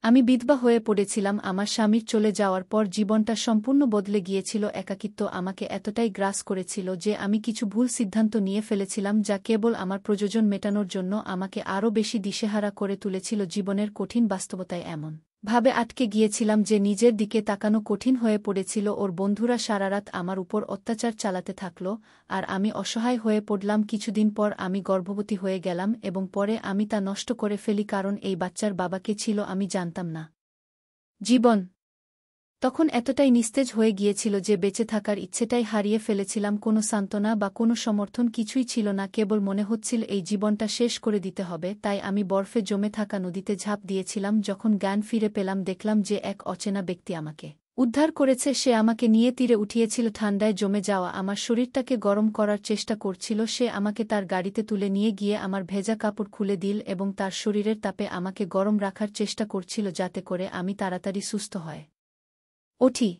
আমি বিধবা হয়ে পড়েছিলাম। আমার স্বামীর চলে যাওয়ার পর জীবনটা সম্পূর্ণ বদলে গিয়েছিল। একাকিত্ব আমাকে এতটাই গ্রাস করেছিল যে আমি কিছু ভুল সিদ্ধান্ত নিয়ে ফেলেছিলাম যা কেবল আমার প্রয়োজন মেটানোর জন্য আমাকে আরও বেশি দিশেহারা করে তুলেছিল। জীবনের কঠিন বাস্তবতায় এমন ভাবে আটকে গিয়েছিলাম যে নিজের দিকে তাকানো কঠিন হয়ে পড়েছিল। ওর বন্ধুরা সারারাত আমার উপর অত্যাচার চালাতে থাকল আর আমি অসহায় হয়ে পড়লাম। কিছুদিন পর আমি গর্ভবতী হয়ে গেলাম এবং পরে আমি তা নষ্ট করে ফেলি কারণ এই বাচ্চার বাবা কে ছিল আমি জানতাম না। জীবন তখন এতটাই নিস্তেজ হয়ে গিয়েছিল যে বেঁচে থাকার ইচ্ছেটাই হারিয়ে ফেলেছিলাম। কোনো সান্ত্বনা বা কোনো সমর্থন কিছুই ছিল না। কেবল মনে হচ্ছিল এই জীবনটা শেষ করে দিতে হবে। তাই আমি বরফে জমে থাকা নদীতে ঝাঁপ দিয়েছিলাম। যখন জ্ঞান ফিরে পেলাম দেখলাম যে এক অচেনা ব্যক্তি আমাকে উদ্ধার করেছে। সে আমাকে নিয়ে তীরে উঠিয়েছিল। ঠান্ডায় জমে যাওয়া আমার শরীরটাকে গরম করার চেষ্টা করছিল। সে আমাকে তার গাড়িতে তুলে নিয়ে গিয়ে আমার ভেজা কাপড় খুলে দিল এবং তার শরীরের তাপে আমাকে গরম রাখার চেষ্টা করছিল যাতে করে আমি তাড়াতাড়ি সুস্থ হয় ওঠি।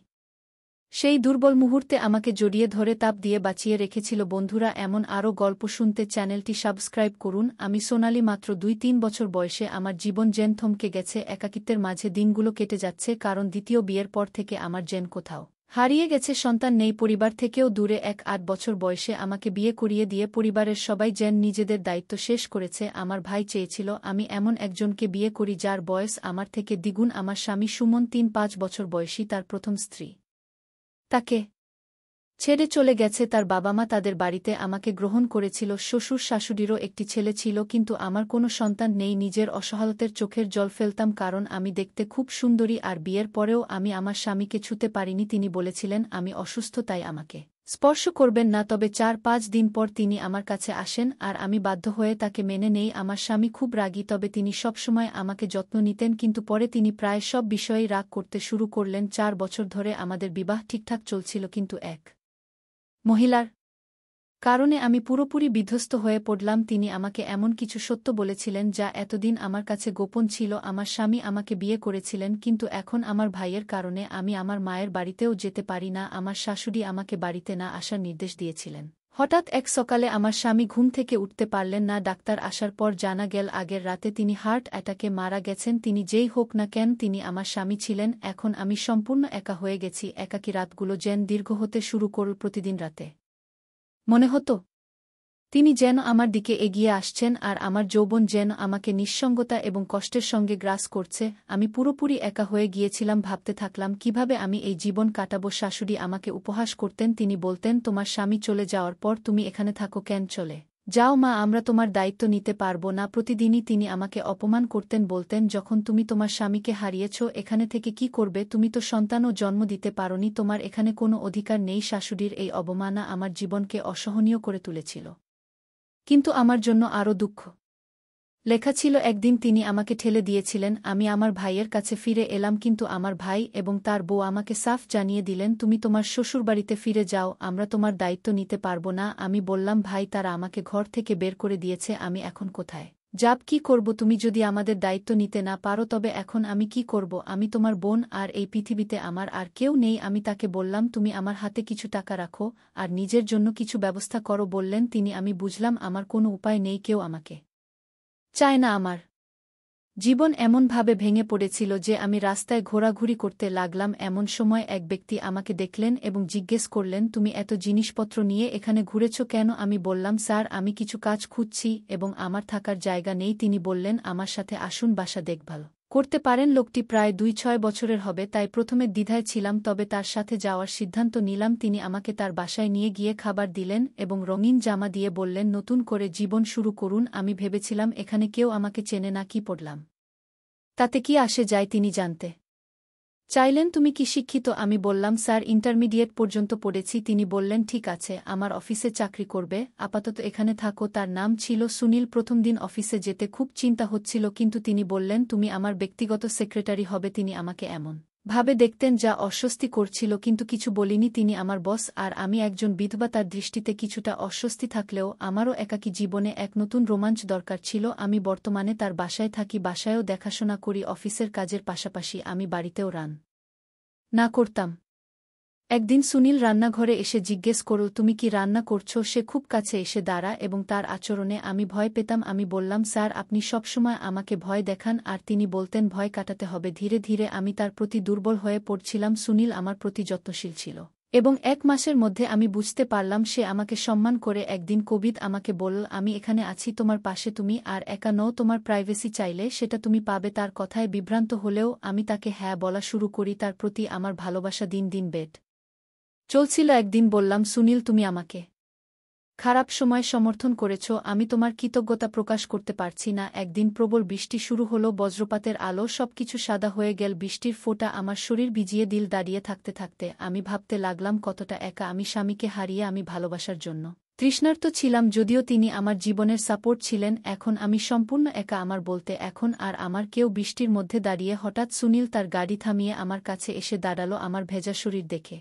সেই দুর্বল মুহূর্তে আমাকে জড়িয়ে ধরে তাপ দিয়ে বাঁচিয়ে রেখেছিল। বন্ধুরা, এমন আরও গল্প শুনতে চ্যানেলটি সাবস্ক্রাইব করুন। আমি সোনালি, মাত্র 2-3 বছর বয়সে আমার জীবন যেন থমকে গেছে। একাকিত্বের মাঝে দিনগুলো কেটে যাচ্ছে কারণ দ্বিতীয় বিয়ের পর থেকে আমার যেন কোথাও হারিয়ে গেছে। সন্তান নেই, পরিবার থেকেও দূরে। 8 বছর বয়সে আমাকে বিয়ে করিয়ে দিয়ে পরিবারের সবাই যেন নিজেদের দায়িত্ব শেষ করেছে। আমার ভাই চেয়েছিল আমি এমন একজনকে বিয়ে করি যার বয়স আমার থেকে দ্বিগুণ। আমার স্বামী সুমন 3-5 বছর বয়সী। তার প্রথম স্ত্রী তাকে ছেড়ে চলে গেছে। তার বাবা মা তাদের বাড়িতে আমাকে গ্রহণ করেছিল। শ্বশুর শাশুড়িরও একটি ছেলে ছিল কিন্তু আমার কোনো সন্তান নেই। নিজের অসহায়তার চোখের জল ফেলতাম কারণ আমি দেখতে খুব সুন্দরী আর বিয়ের পরেও আমি আমার স্বামীকে ছুঁতে পারিনি। তিনি বলেছিলেন আমি অসুস্থ তাই আমাকে স্পর্শ করবেন না। তবে 4-5 দিন পর তিনি আমার কাছে আসেন আর আমি বাধ্য হয়ে তাকে মেনে নেই। আমার স্বামী খুব রাগী, তবে তিনি সবসময় আমাকে যত্ন নিতেন। কিন্তু পরে তিনি প্রায় সব বিষয়েই রাগ করতে শুরু করলেন। 4 বছর ধরে আমাদের বিবাহ ঠিকঠাক চলছিল কিন্তু এক মহিলার কারণে আমি পুরোপুরি বিধ্বস্ত হয়ে পড়লাম। তিনি আমাকে এমন কিছু সত্য বলেছিলেন যা এতদিন আমার কাছে গোপন ছিল। আমার স্বামী আমাকে বিয়ে করেছিলেন কিন্তু এখন আমার ভাইয়ের কারণে আমি আমার মায়ের বাড়িতেও যেতে পারি না। আমার শাশুড়ি আমাকে বাড়িতে না আসার নির্দেশ দিয়েছিলেন। হঠাৎ এক সকালে আমার স্বামী ঘুম থেকে উঠতে পারলেন না। ডাক্তার আসার পর জানা গেল আগের রাতে তিনি হার্ট অ্যাটাকে মারা গেছেন। তিনি যেই হোক না কেন তিনি আমার স্বামী ছিলেন। এখন আমি সম্পূর্ণ একা হয়ে গেছি। একাকী রাতগুলো যেন দীর্ঘ হতে শুরু করল। প্রতিদিন রাতে মনে হতো তিনি যেন আমার দিকে এগিয়ে আসছেন আর আমার যৌবন যেন আমাকে নিঃসঙ্গতা এবং কষ্টের সঙ্গে গ্রাস করছে। আমি পুরোপুরি একা হয়ে গিয়েছিলাম। ভাবতে থাকলাম কিভাবে আমি এই জীবন কাটাবো। শাশুড়ি আমাকে উপহাস করতেন। তিনি বলতেন তোমার স্বামী চলে যাওয়ার পর তুমি এখানে থাকো কেন? চলে যাও মা, আমরা তোমার দায়িত্ব নিতে পারবো না। প্রতিদিনই তিনি আমাকে অপমান করতেন। বলতেন যখন তুমি তোমার স্বামীকে হারিয়েছ এখানে থেকে কি করবে? তুমি তো সন্তানও জন্ম দিতে পারোনি, তোমার এখানে কোনো অধিকার নেই। শাশুড়ির এই অবমাননা আমার জীবনকে অসহনীয় করে তুলেছিল। কিন্তু আমার জন্য আরও দুঃখ লেখা ছিল। একদিন তিনি আমাকে ঠেলে দিয়েছিলেন। আমি আমার ভাইয়ের কাছে ফিরে এলাম কিন্তু আমার ভাই এবং তার বউ আমাকে সাফ জানিয়ে দিলেন তুমি তোমার শ্বশুরবাড়িতে ফিরে যাও, আমরা তোমার দায়িত্ব নিতে পারবো না। আমি বললাম ভাই, তারা আমাকে ঘর থেকে বের করে দিয়েছে, আমি এখন কোথায় যাব? কি করব? তুমি যদি আমাদের দায়িত্ব নিতে না পারো তবে এখন আমি কি করব? আমি তোমার বোন আর এই পৃথিবীতে আমার আর কেউ নেই। আমি তাকে বললাম তুমি আমার হাতে কিছু টাকা রাখো আর নিজের জন্য কিছু ব্যবস্থা করো। বললেন তিনি। আমি বুঝলাম আমার কোনো উপায় নেই, কেউ আমাকে চায় না। আমার জীবন এমনভাবে ভেঙে পড়েছিল যে আমি রাস্তায় ঘোরাঘুরি করতে লাগলাম। এমন সময় এক ব্যক্তি আমাকে দেখলেন এবং জিজ্ঞেস করলেন তুমি এত জিনিসপত্র নিয়ে এখানে ঘুরেছ কেন? আমি বললাম স্যার আমি কিছু কাজ খুঁজছি এবং আমার থাকার জায়গা নেই। তিনি বললেন আমার সাথে আসুন, বাসা দেখভাল করতে পারেন। লোকটি প্রায় 2-6 বছরের হবে, তাই প্রথমে দ্বিধায় ছিলাম তবে তার সাথে যাওয়ার সিদ্ধান্ত নিলাম। তিনি আমাকে তার বাসায় নিয়ে গিয়ে খাবার দিলেন এবং রঙিন জামা দিয়ে বললেন নতুন করে জীবন শুরু করুন। আমি ভেবেছিলাম এখানে কেউ আমাকে চেনে না, কি পড়লাম তাতে কি আসে যায়। তিনি জানতে চাইলেন তুমি কি শিক্ষিত? আমি বললাম স্যার ইন্টারমিডিয়েট পর্যন্ত পড়েছি। তিনি বললেন ঠিক আছে, আমার অফিসে চাকরি করবে, আপাতত এখানে থাকো। তার নাম ছিল সুনীল। প্রথম দিন অফিসে যেতে খুব চিন্তা হচ্ছিল কিন্তু তিনি বললেন তুমি আমার ব্যক্তিগত সেক্রেটারি হবে। তিনি আমাকে এমন ভাবে দেখতেন যা অস্বস্তি করছিল কিন্তু কিছু বলিনি। তিনি আমার বস আর আমি একজন বিধবা। তার দৃষ্টিতে কিছুটা অস্বস্তি থাকলেও আমারও একাকী জীবনে এক নতুন রোমাঞ্চ দরকার ছিল। আমি বর্তমানে তার বাসায় থাকি, বাসায়ও দেখাশোনা করি। অফিসের কাজের পাশাপাশি আমি বাড়িতেও রান না করতাম। একদিন সুনীল রান্নাঘরে এসে জিজ্ঞেস করল, তুমি কি রান্না করছো? সে খুব কাছে এসে দাঁড়া এবং তার আচরণে আমি ভয় পেতাম। আমি বললাম, স্যার, আপনি সবসময় আমাকে ভয় দেখান। আর তিনি বলতেন, ভয় কাটাতে হবে। ধীরে ধীরে আমি তার প্রতি দুর্বল হয়ে পড়ছিলাম। সুনীল আমার প্রতি যত্নশীল ছিল এবং 1 মাসের মধ্যে আমি বুঝতে পারলাম সে আমাকে সম্মান করে। একদিন কবির আমাকে বলল, আমি এখানে আছি তোমার পাশে, তুমি আর একা নও, তোমার প্রাইভেসি চাইলে সেটা তুমি পাবে। তার কথায় বিভ্রান্ত হলেও আমি তাকে হ্যাঁ বলা শুরু করি। তার প্রতি আমার ভালোবাসা দিন দিন বেড়ে চলছিল। একদিন বললাম, সুনীল, তুমি আমাকে খারাপ সময় সমর্থন করেছ, আমি তোমার কৃতজ্ঞতা প্রকাশ করতে পারছি না। একদিন প্রবল বৃষ্টি শুরু হলো, বজ্রপাতের আলো, সবকিছু সাদা হয়ে গেল। বৃষ্টির ফোঁটা আমার শরীর ভিজিয়ে দিল। দাঁড়িয়ে থাকতে থাকতে আমি ভাবতে লাগলাম কতটা একা আমি স্বামীকে হারিয়ে। আমি ভালোবাসার জন্য তৃষ্ণার্ত ছিলাম, যদিও তিনি আমার জীবনের সাপোর্ট ছিলেন। এখন আমি সম্পূর্ণ একা। আমার বলতে এখন আর আমার কেউ। বৃষ্টির মধ্যে দাঁড়িয়ে হঠাৎ সুনীল তার গাড়ি থামিয়ে আমার কাছে এসে দাঁড়ালো। আমার ভেজা শরীর দেখে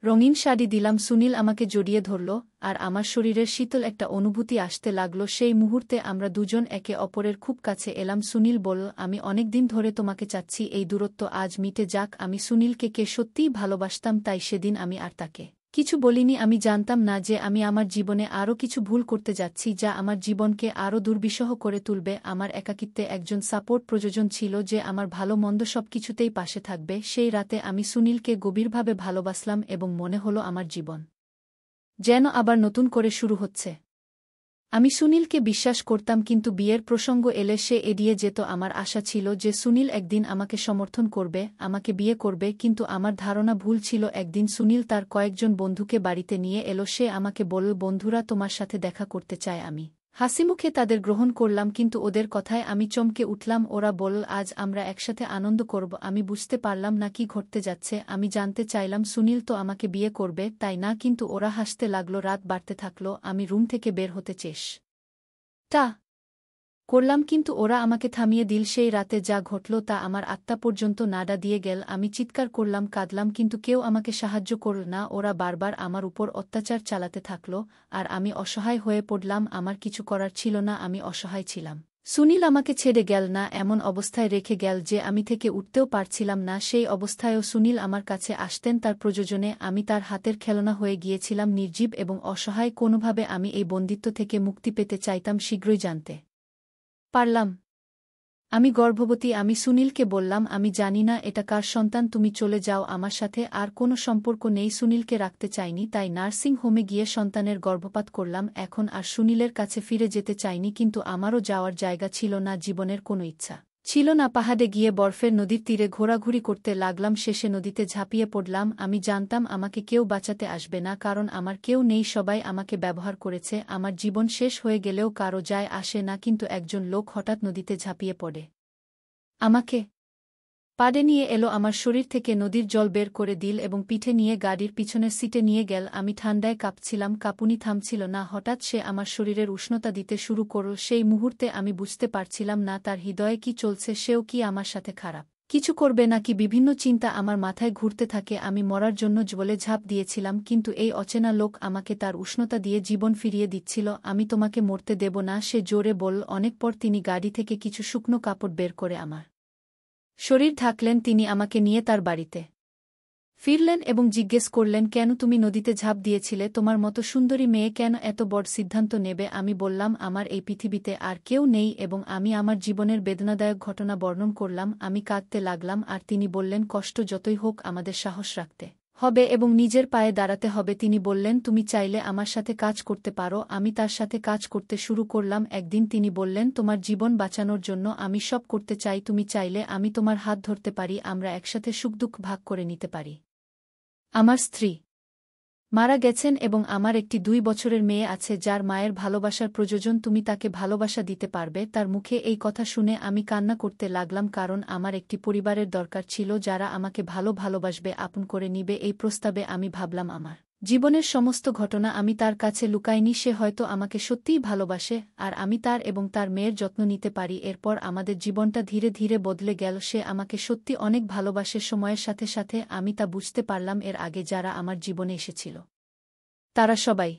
রঙিন শাড়ি দিলাম। সুনীল আমাকে জড়িয়ে ধরল আর আমার শরীরের শীতল একটা অনুভূতি আসতে লাগল। সেই মুহূর্তে আমরা দুজন একে অপরের খুব কাছে এলাম। সুনীল বলল, আমি অনেকদিন ধরে তোমাকে চাচ্ছি, এই দূরত্ব আজ মিটে যাক। আমি সুনীলকে সত্যিই ভালোবাসতাম, তাই সেদিন আমি আর তাকে কিছু বলিনি। আমি জানতাম না যে আমি আমার জীবনে আরও কিছু ভুল করতে যাচ্ছি, যা আমার জীবনকে আরও দুর্বিষহ করে তুলবে। আমার একাকিত্বে একজন সাপোর্ট প্রয়োজন ছিল, যে আমার ভালো মন্দ সবকিছুতেই পাশে থাকবে। সেই রাতে আমি সুনীলকে গভীরভাবে ভালোবাসলাম এবং মনে হলো আমার জীবন যেন আবার নতুন করে শুরু হচ্ছে। আমি সুনীলকে বিশ্বাস করতাম, কিন্তু বিয়ের প্রসঙ্গ এলে সে এড়িয়ে যেত। আমার আশা ছিল যে সুনীল একদিন আমাকে সমর্থন করবে, আমাকে বিয়ে করবে, কিন্তু আমার ধারণা ভুল ছিল। একদিন সুনীল তার কয়েকজন বন্ধুকে বাড়িতে নিয়ে এলো। সে আমাকে বলল, বন্ধুরা তোমার সাথে দেখা করতে চায়। আমি হাসিমুখে তাদের গ্রহণ করলাম, কিন্তু ওদের কথায় আমি চমকে উঠলাম। ওরা বলল, আজ আমরা একসাথে আনন্দ করব। আমি বুঝতে পারলাম না কি ঘটতে যাচ্ছে। আমি জানতে চাইলাম, সুনীল তো আমাকে বিয়ে করবে, তাই না? কিন্তু ওরা হাসতে লাগলো। রাত বাড়তে থাকলো, আমি রুম থেকে বের হতে চেষ্টা করলাম, কিন্তু ওরা আমাকে থামিয়ে দিল। সেই রাতে যা ঘটল তা আমার আত্মা পর্যন্ত নাড়া দিয়ে গেল। আমি চিৎকার করলাম, কাঁদলাম, কিন্তু কেউ আমাকে সাহায্য করল না। ওরা বারবার আমার উপর অত্যাচার চালাতে থাকল আর আমি অসহায় হয়ে পড়লাম। আমার কিছু করার ছিল না, আমি অসহায় ছিলাম। সুনীল আমাকে ছেড়ে গেল না, এমন অবস্থায় রেখে গেল যে আমি থেকে উঠতেও পারছিলাম না। সেই অবস্থায়ও সুনীল আমার কাছে আসতেন তার প্রয়োজনে। আমি তার হাতের খেলনা হয়ে গিয়েছিলাম, নির্জীব এবং অসহায়। কোনোভাবে আমি এই বন্দিত্ব থেকে মুক্তি পেতে চাইতাম। শীঘ্রই জানতে পারলাম আমি গর্ভবতী। আমি সুনীলকে বললাম, আমি জানি না এটা কার সন্তান, তুমি চলে যাও, আমার সাথে আর কোনো সম্পর্ক নেই। সুনীলকে রাখতে চাইনি, তাই নার্সিং হোমে গিয়ে সন্তানের গর্ভপাত করলাম। এখন আর সুনীলের কাছে ফিরে যেতে চাইনি, কিন্তু আমারও যাওয়ার জায়গা ছিল না, জীবনের কোনো ইচ্ছা ছিল না। পাহাড়ে গিয়ে বরফের নদীর তীরে ঘোরাঘুরি করতে লাগলাম। শেষে নদীতে ঝাঁপিয়ে পড়লাম। আমি জানতাম আমাকে কেউ বাঁচাতে আসবে না, কারণ আমার কেউ নেই, সবাই আমাকে ব্যবহার করেছে। আমার জীবন শেষ হয়ে গেলেও কারো যায় আসে না। কিন্তু একজন লোক হঠাৎ নদীতে ঝাঁপিয়ে পড়ে আমাকে পাড়ে নিয়ে এলো। আমার শরীর থেকে নদীর জল বের করে দিল এবং পিঠে নিয়ে গাড়ির পিছনের সিটে নিয়ে গেল। আমি ঠান্ডায় কাঁপছিলাম, কাঁপুনি থামছিল না। হঠাৎ সে আমার শরীরের উষ্ণতা দিতে শুরু করল। সেই মুহূর্তে আমি বুঝতে পারছিলাম না তার হৃদয়ে কি চলছে। সেও কি আমার সাথে খারাপ কিছু করবে নাকি? বিভিন্ন চিন্তা আমার মাথায় ঘুরতে থাকে। আমি মরার জন্য জলে ঝাঁপ দিয়েছিলাম, কিন্তু এই অচেনা লোক আমাকে তার উষ্ণতা দিয়ে জীবন ফিরিয়ে দিচ্ছিল। আমি তোমাকে মরতে দেব না, সে জোরে বলল। অনেক পর তিনি গাড়ি থেকে কিছু শুকনো কাপড় বের করে আমার শরীর ঢাকলেন। তিনি আমাকে নিয়ে তার বাড়িতে ফিরলেন এবং জিজ্ঞেস করলেন, কেন তুমি নদীতে ঝাঁপ দিয়েছিলে? তোমার মতো সুন্দরী মেয়ে কেন এত বড় সিদ্ধান্ত নেবে? আমি বললাম, আমার এই পৃথিবীতে আর কেউ নেই, এবং আমি আমার জীবনের বেদনাদায়ক ঘটনা বর্ণন করলাম। আমি কাঁদতে লাগলাম আর তিনি বললেন, কষ্ট যতই হোক আমাদের সাহস রাখতে হবে এবং নিজের পায়ে দাঁড়াতে হবে। তিনি বললেন, তুমি চাইলে আমার সাথে কাজ করতে পারো। আমি তার সাথে কাজ করতে শুরু করলাম। একদিন তিনি বললেন, তোমার জীবন বাঁচানোর জন্য আমি সব করতে চাই। তুমি চাইলে আমি তোমার হাত ধরতে পারি, আমরা একসাথে সুখ-দুঃখ ভাগ করে নিতে পারি। আমার স্ত্রী মারা গেছেন এবং আমার একটি 2 বছরের মেয়ে আছে, যার মায়ের ভালোবাসার প্রয়োজন। তুমি তাকে ভালোবাসা দিতে পারবে? তার মুখে এই কথা শুনে আমি কান্না করতে লাগলাম, কারণ আমার একটি পরিবারের দরকার ছিল, যারা আমাকে ভালোবাসবে, আপন করে নিবে। এই প্রস্তাবে আমি ভাবলাম, আমার জীবনের সমস্ত ঘটনা আমি তার কাছে লুকাইনি। সে হয়তো আমাকে সত্যিই ভালোবাসে আর আমি তার এবং তার মেয়ের যত্ন নিতে পারি। এরপর আমাদের জীবনটা ধীরে ধীরে বদলে গেল। সে আমাকে সত্যি অনেক ভালোবাসে। সময়ের সাথে সাথে আমি তা বুঝতে পারলাম। এর আগে যারা আমার জীবনে এসেছিল তারা সবাই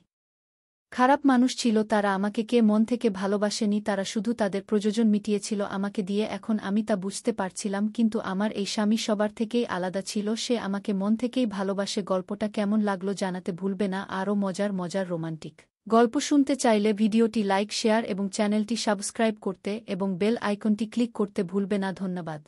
খারাপ মানুষ ছিল তারা, আমাকে কে মন থেকে ভালোবাসেনি, তারা শুধু তাদের প্রয়োজন মিটিয়েছিল আমাকে দিয়ে। এখন আমি তা বুঝতে পারছিলাম, কিন্তু আমার এই স্বামী সবার থেকেই আলাদা ছিল, সে আমাকে মন থেকেই ভালোবাসে। গল্পটা কেমন লাগলো জানাতে ভুলবে না। আরও মজার মজার রোমান্টিক গল্প শুনতে চাইলে ভিডিওটি লাইক, শেয়ার এবং চ্যানেলটি সাবস্ক্রাইব করতে এবং বেল আইকনটি ক্লিক করতে ভুলবে না। ধন্যবাদ।